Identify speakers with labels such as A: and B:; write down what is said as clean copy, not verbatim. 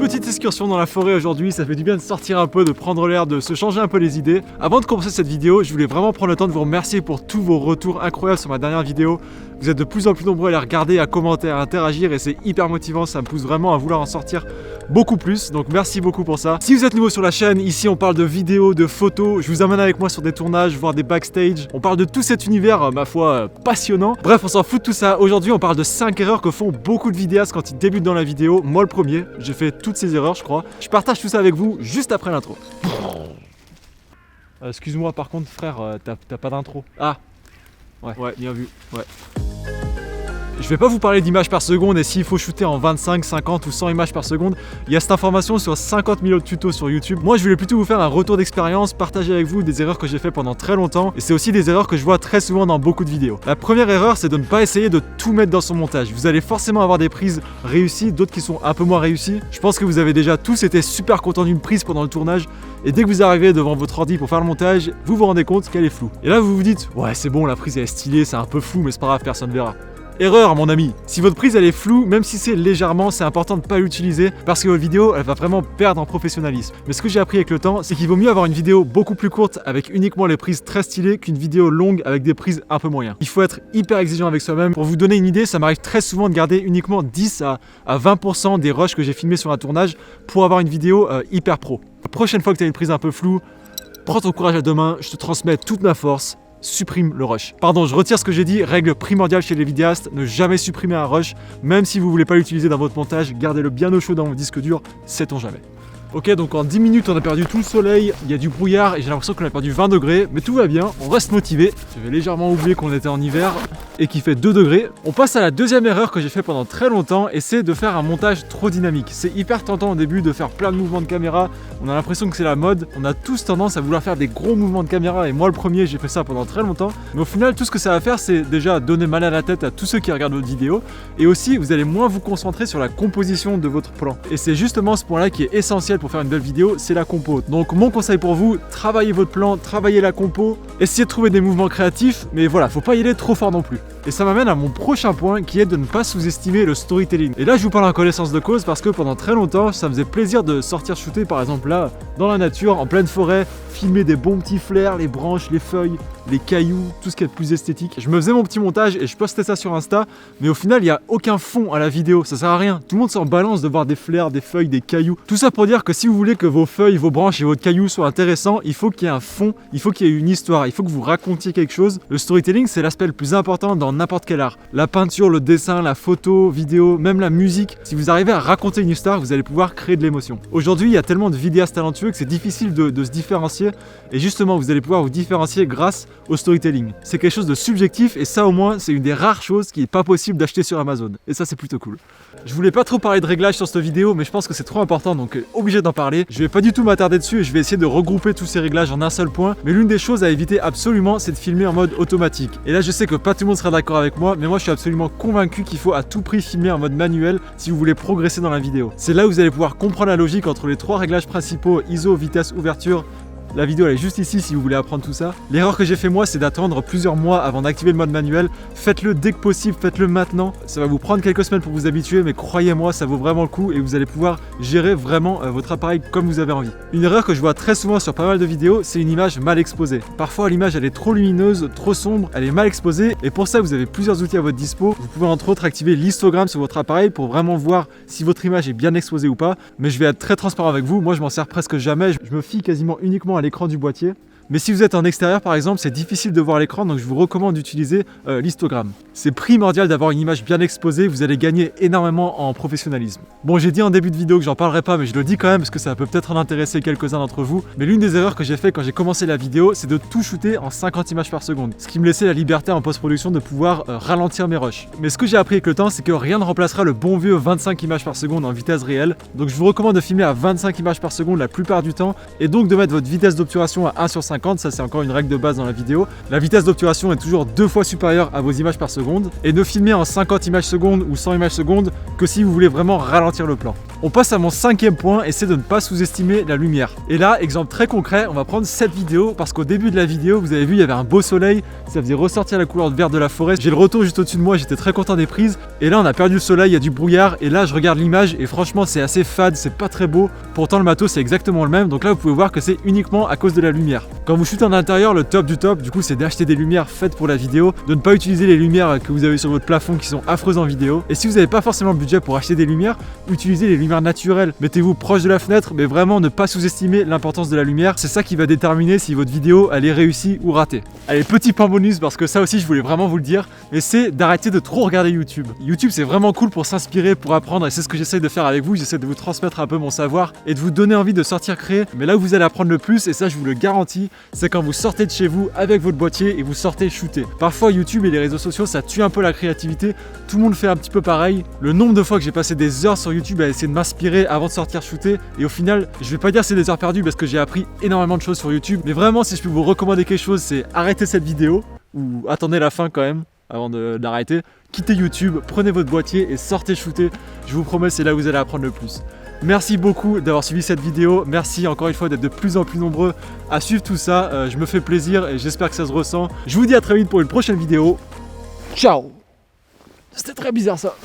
A: petite excursion dans la forêt aujourd'hui, ça fait du bien de sortir un peu, de prendre l'air, de se changer un peu les idées. Avant de commencer cette vidéo, je voulais vraiment prendre le temps de vous remercier pour tous vos retours incroyables sur ma dernière vidéo. Vous êtes de plus en plus nombreux à les regarder, à commenter, à interagir et c'est hyper motivant, ça me pousse vraiment à vouloir en sortir beaucoup plus, donc merci beaucoup pour ça. Si vous êtes nouveau sur la chaîne, ici on parle de vidéos, de photos, je vous amène avec moi sur des tournages, voir des backstage, on parle de tout cet univers, ma foi, passionnant. Bref, on s'en fout de tout ça. Aujourd'hui on parle de 5 erreurs que font beaucoup de vidéastes quand ils débutent dans la vidéo. Moi le premier, j'ai fait toutes ces erreurs je crois. Je partage tout ça avec vous juste après l'intro. Excuse-moi par contre frère, t'as pas d'intro. Ah ouais, bien vu, ouais. Je vais pas vous parler d'images par seconde et s'il faut shooter en 25, 50 ou 100 images par seconde, il y a cette information sur 50 000 autres tutos sur YouTube. Moi je voulais plutôt vous faire un retour d'expérience, partager avec vous des erreurs que j'ai fait pendant très longtemps et c'est aussi des erreurs que je vois très souvent dans beaucoup de vidéos. La première erreur c'est de ne pas essayer de tout mettre dans son montage. Vous allez forcément avoir des prises réussies, d'autres qui sont un peu moins réussies. Je pense que vous avez déjà tous été super contents d'une prise pendant le tournage et dès que vous arrivez devant votre ordi pour faire le montage, vous vous rendez compte qu'elle est floue. Et là vous vous dites, ouais c'est bon la prise elle est stylée, c'est un peu flou mais c'est pas grave, personne verra. Erreur mon ami, si votre prise elle est floue, même si c'est légèrement, c'est important de ne pas l'utiliser parce que votre vidéo elle va vraiment perdre en professionnalisme. Mais ce que j'ai appris avec le temps, c'est qu'il vaut mieux avoir une vidéo beaucoup plus courte avec uniquement les prises très stylées qu'une vidéo longue avec des prises un peu moyennes. Il faut être hyper exigeant avec soi-même. Pour vous donner une idée, ça m'arrive très souvent de garder uniquement 10 à 20% des rushs que j'ai filmés sur un tournage pour avoir une vidéo hyper pro. La prochaine fois que tu as une prise un peu floue, prends ton courage à deux mains, je te transmets toute ma force. Supprime le rush. Pardon, je retire ce que j'ai dit, règle primordiale chez les vidéastes, ne jamais supprimer un rush, même si vous voulez pas l'utiliser dans votre montage, gardez-le bien au chaud dans vos disques durs, sait-on jamais. Ok, donc en 10 minutes on a perdu tout le soleil, il y a du brouillard et j'ai l'impression qu'on a perdu 20 degrés, mais tout va bien, on reste motivé. J'avais légèrement oublié qu'on était en hiver et qu'il fait 2 degrés. On passe à la deuxième erreur que j'ai fait pendant très longtemps et c'est de faire un montage trop dynamique. C'est hyper tentant au début de faire plein de mouvements de caméra, on a l'impression que c'est la mode, on a tous tendance à vouloir faire des gros mouvements de caméra et moi le premier j'ai fait ça pendant très longtemps. Mais au final tout ce que ça va faire c'est déjà donner mal à la tête à tous ceux qui regardent votre vidéo et aussi vous allez moins vous concentrer sur la composition de votre plan. Et c'est justement ce point là qui est essentiel pour faire une belle vidéo, c'est la compo. Donc mon conseil pour vous, travaillez votre plan, travaillez la compo, essayez de trouver des mouvements créatifs, mais voilà, faut pas y aller trop fort non plus. Et ça m'amène à mon prochain point qui est de ne pas sous-estimer le storytelling. Et là je vous parle en connaissance de cause parce que pendant très longtemps ça me faisait plaisir de sortir shooter par exemple là, dans la nature, en pleine forêt, filmer des bons petits flares, les branches, les feuilles, les cailloux, tout ce qui est plus esthétique. Je me faisais mon petit montage et je postais ça sur Insta, mais au final il n'y a aucun fond à la vidéo, ça sert à rien. Tout le monde s'en balance de voir des flares, des feuilles, des cailloux. Tout ça pour dire que si vous voulez que vos feuilles, vos branches et votre caillou soient intéressants, il faut qu'il y ait un fond, il faut qu'il y ait une histoire, il faut que vous racontiez quelque chose. Le storytelling c'est l'aspect le plus important dans n'importe quel art. La peinture, le dessin, la photo, vidéo, même la musique. Si vous arrivez à raconter une histoire, vous allez pouvoir créer de l'émotion. Aujourd'hui il y a tellement de vidéastes talentueux que c'est difficile de se différencier et justement vous allez pouvoir vous différencier grâce au storytelling. C'est quelque chose de subjectif et ça au moins c'est une des rares choses qui n'est pas possible d'acheter sur Amazon et ça c'est plutôt cool. Je voulais pas trop parler de réglages sur cette vidéo mais je pense que c'est trop important donc obligé d'en parler. Je vais pas du tout m'attarder dessus et je vais essayer de regrouper tous ces réglages en un seul point, mais l'une des choses à éviter absolument c'est de filmer en mode automatique. Et là je sais que pas tout le monde sera d'accord avec moi, mais moi je suis absolument convaincu qu'il faut à tout prix filmer en mode manuel si vous voulez progresser dans la vidéo. C'est là où vous allez pouvoir comprendre la logique entre les trois réglages principaux, ISO, vitesse, ouverture. La vidéo elle est juste ici si vous voulez apprendre tout ça. L'erreur que j'ai fait moi c'est d'attendre plusieurs mois avant d'activer le mode manuel. Faites-le dès que possible, faites-le maintenant. Ça va vous prendre quelques semaines pour vous habituer mais croyez-moi ça vaut vraiment le coup et vous allez pouvoir gérer vraiment votre appareil comme vous avez envie. Une erreur que je vois très souvent sur pas mal de vidéos, c'est une image mal exposée. Parfois l'image elle est trop lumineuse, trop sombre, elle est mal exposée et pour ça vous avez plusieurs outils à votre dispo. Vous pouvez entre autres activer l'histogramme sur votre appareil pour vraiment voir si votre image est bien exposée ou pas. Mais je vais être très transparent avec vous, moi je m'en sers presque jamais, je me fie quasiment uniquement à l'écran du boîtier. Mais si vous êtes en extérieur par exemple, c'est difficile de voir l'écran donc je vous recommande d'utiliser l'histogramme. C'est primordial d'avoir une image bien exposée, vous allez gagner énormément en professionnalisme. Bon j'ai dit en début de vidéo que j'en parlerai pas mais je le dis quand même parce que ça peut peut-être en intéresser quelques-uns d'entre vous. Mais l'une des erreurs que j'ai fait quand j'ai commencé la vidéo c'est de tout shooter en 50 images par seconde. Ce qui me laissait la liberté en post-production de pouvoir ralentir mes rushs. Mais ce que j'ai appris avec le temps c'est que rien ne remplacera le bon vieux 25 images par seconde en vitesse réelle. Donc je vous recommande de filmer à 25 images par seconde la plupart du temps et donc de mettre votre vitesse d'obturation à 1 sur 50. Ça c'est encore une règle de base dans la vidéo. La vitesse d'obturation est toujours 2 fois supérieure à vos images par seconde et ne filmez en 50 images secondes ou 100 images secondes que si vous voulez vraiment ralentir le plan. On passe à mon 5e point et c'est de ne pas sous-estimer la lumière. Et là, exemple très concret, on va prendre cette vidéo parce qu'au début de la vidéo, vous avez vu, il y avait un beau soleil, ça faisait ressortir la couleur de vert de la forêt. J'ai le retour juste au-dessus de moi, j'étais très content des prises. Et là, on a perdu le soleil, il y a du brouillard et là, je regarde l'image et franchement, c'est assez fade, c'est pas très beau. Pourtant, le matos, c'est exactement le même. Donc là, vous pouvez voir que c'est uniquement à cause de la lumière. Quand vous shootez en intérieur, le top du top, du coup, c'est d'acheter des lumières faites pour la vidéo, de ne pas utiliser les lumières que vous avez sur votre plafond qui sont affreuses en vidéo. Et si vous n'avez pas forcément le budget pour acheter des lumières, utilisez les lumières naturelles. Mettez-vous proche de la fenêtre, mais vraiment ne pas sous-estimer l'importance de la lumière. C'est ça qui va déterminer si votre vidéo elle est réussie ou ratée. Allez, petit point bonus parce que ça aussi je voulais vraiment vous le dire, mais c'est d'arrêter de trop regarder YouTube. YouTube c'est vraiment cool pour s'inspirer, pour apprendre et c'est ce que j'essaie de faire avec vous. J'essaie de vous transmettre un peu mon savoir et de vous donner envie de sortir créer. Mais là où vous allez apprendre le plus, et ça je vous le garantis, c'est quand vous sortez de chez vous avec votre boîtier et vous sortez shooter. Parfois YouTube et les réseaux sociaux ça tue un peu la créativité. Tout le monde fait un petit peu pareil. Le nombre de fois que j'ai passé des heures sur YouTube à essayer de m'inspirer avant de sortir shooter et au final je vais pas dire c'est des heures perdues parce que j'ai appris énormément de choses sur YouTube, mais vraiment si je peux vous recommander quelque chose, c'est arrêter cette vidéo ou attendez la fin quand même avant d'arrêter, quittez YouTube, prenez votre boîtier et sortez shooter. Je vous promets c'est là où vous allez apprendre le plus. Merci beaucoup d'avoir suivi cette vidéo, merci encore une fois d'être de plus en plus nombreux à suivre tout ça, je me fais plaisir et j'espère que ça se ressent. Je vous dis à très vite pour une prochaine vidéo. Ciao. C'était très bizarre ça.